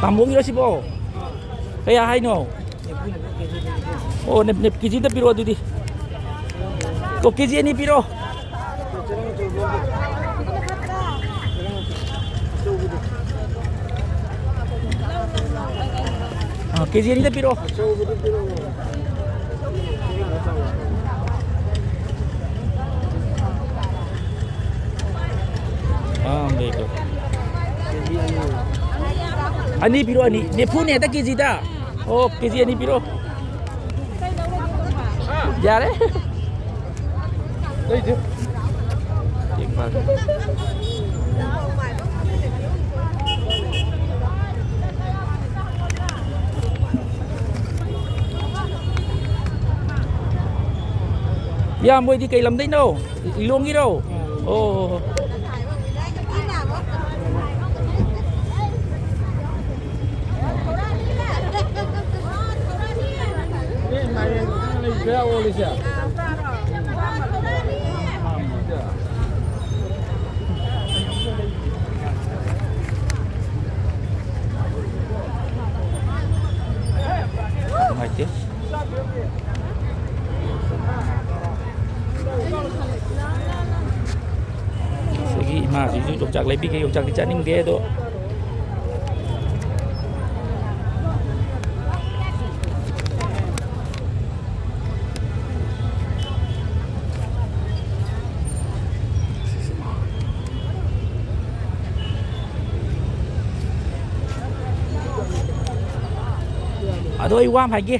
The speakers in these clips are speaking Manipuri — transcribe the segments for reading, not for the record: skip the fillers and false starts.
Tambungiro sibo. Kaya hay no. Oh, nep kiji ta piro dudi. Ko kiji ni piro. Ah, kiji ni ta piro. Ah, baik. Ani piro ani. Ne phone ta kiji ta. Oh, kiji ani piro. Dạ đấy. Đây chứ. Tuyệt vời. Ya, mới đi cây làm đấy đâu. Luôn đi đâu. Ồ. Mày chứ. Sige, masih jujak lebih kayak jujak dicaning dia tu. Aduh, iwam lagi.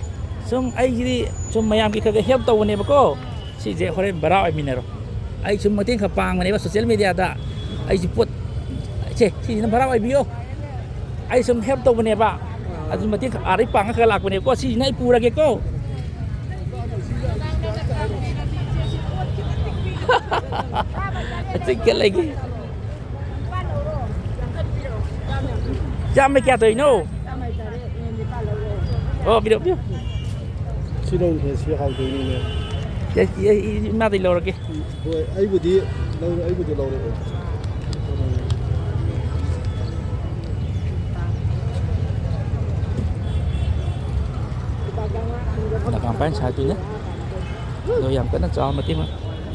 Sum, ay jadi sum mayam kita ke help tahu ni bako. Si je kore barau ay minero. Ay sum matin kapang ni ba social media ta. Ay jiput. Che, si na barau ay bio. Ay sum help tahu ni ba. Ay sum matin ari pang ke lak ni ko si na ipura ke ko. Tinggal lagi. Jam क्या तो इनो oh video video Silong thì sẽ học từ này ya ma thì lâu rồi kì rồi ấy vừa đi lâu rồi là còn bán sao chứ rồi làm cái nó cho mà tim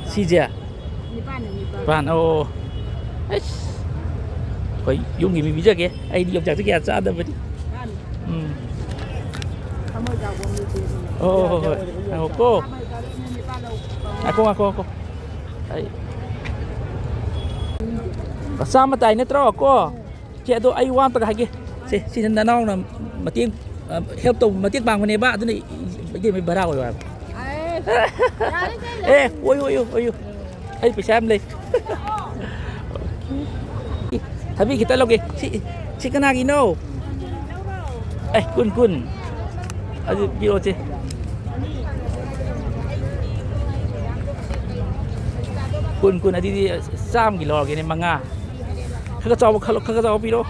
si gì à bạn ô phải dùng gì mình biết kìa ai đi dùng chặt cái gì sao đâu vậy oh ako ay kasama tayo nito ako kaya do ay wan pag hagi si nananaw na mating help to mating bang ni ba doon ay may bara ko ba oy ay pisam le tapi kita lagi si kanagi no kun aduh biro sih kun adi di 3 kilo lagi ni mga kakataw biro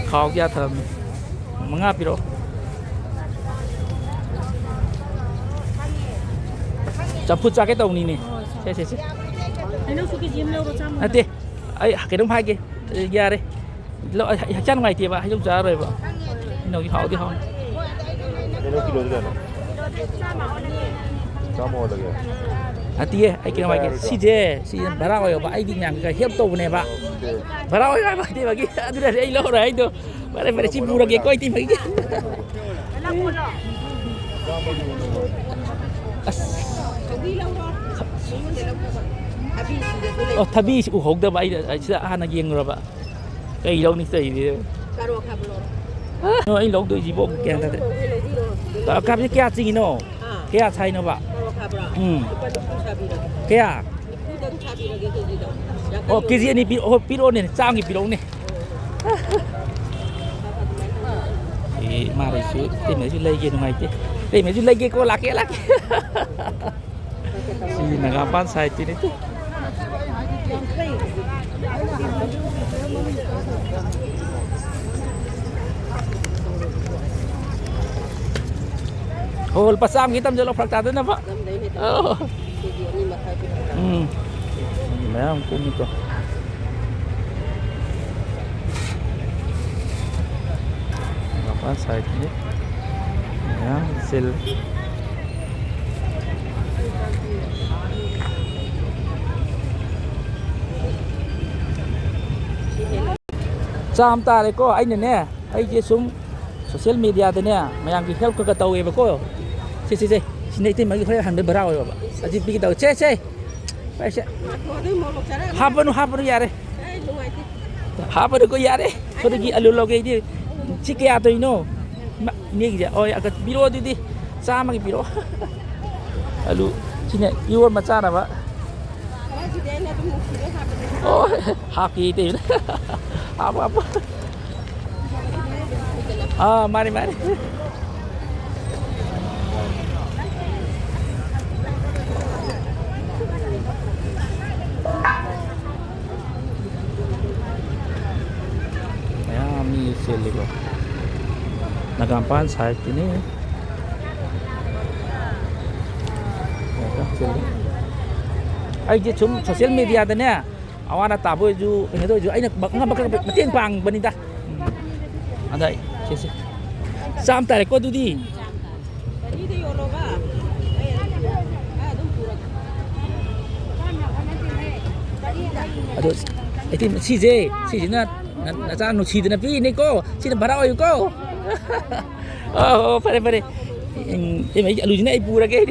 khao ya thầm mga biro campur cái tàu này nè xe nanti cái đông hai kia ra đây lo chăn ngoài thì bà hay dùng giá rồi vợ nó cái họ thì không nó kilo thế nào sao mua được à tia ai kia ngoài kia si bara rồi bà ai đi nhàng cái hiệp tàu này bà bara rồi bà thì bà kia tôi đã thấy lâu rồi anh tôi bà đây phải chim bù ra kia coi tim phải kia tabi hộp đó vậy sẽ ăn là riêng rồi bà cây lâu như thế thì nó anh lâu tôi chỉ bộ kèn ta đấy cặp cái kia gì nó kia thay nó bà kia cái gì này bị này sao cái bị này thì mà đấy chứ tìm mấy chú lấy kia ngoài chứ tìm mấy chú lấy kia có lạc gì là gampang saya ini tuh oh pasang kita menjual fraktado na pak oh memang kum itu ꯄꯥꯟ ꯁꯥꯏꯠꯀꯤ ꯃꯌꯥꯝ ꯁꯤꯜ ꯆꯥꯝ ꯇꯥꯔꯦꯀꯣ ꯑꯩꯅꯅꯦ ꯑꯩꯁꯦ ꯁꯨꯝ ꯁꯣꯁꯤꯌꯦꯜ ꯃꯦꯗꯤꯌꯥꯗꯅꯦ ꯃꯌꯥꯝꯒꯤ ꯍꯦꯜꯞ ꯈꯔ ꯇꯧꯋꯦꯕꯀꯣ ꯁꯤ ꯁꯤꯅ ꯏꯇꯩꯃꯒꯤ ꯍꯣꯔꯦꯟ ꯍꯟꯕꯩ ꯚꯔꯥ ꯑꯣꯏꯕ ꯑꯁꯤ ꯄꯤꯒꯦ ꯇꯧꯋꯦ ꯁꯦ ꯄꯩꯁꯦ ꯍꯥꯞꯄꯅꯨ ꯌꯥꯔꯦ ꯍꯥꯞꯄꯅꯨꯀꯣ ꯌꯥꯔꯦ ꯁꯣꯗꯒꯤ ꯑꯂꯨ ꯂꯧꯒꯦꯗꯤ ꯁꯤ ꯀꯌꯥ ꯇꯧꯔꯤꯅꯣ ꯏꯅꯦꯒꯤꯁꯦ ꯍꯣꯏ ꯄꯤꯔꯛꯑꯣ ꯑꯗꯨꯗꯤ ꯆꯥꯝꯃꯒꯤ ꯄꯤꯔꯛꯑꯣ ꯑꯂꯨ ꯁꯤꯅ ꯏꯔꯣꯟꯕ ꯆꯥꯅꯕ ꯑꯣ ꯍꯥꯞꯀꯦ ꯏꯇꯩꯃꯅ ꯍꯥꯞꯄꯨ ꯃꯥꯅꯤ mày mi sili ko Nagampan side ini ai je chum social media da ne awana tabo ju ene do ju aina ngam bak mateng pang banida adai sisi sam tare ko dudi ado iti si na cha no si na pi ni ko si na bara oi ko oh pare em ai alu jina ai pura ke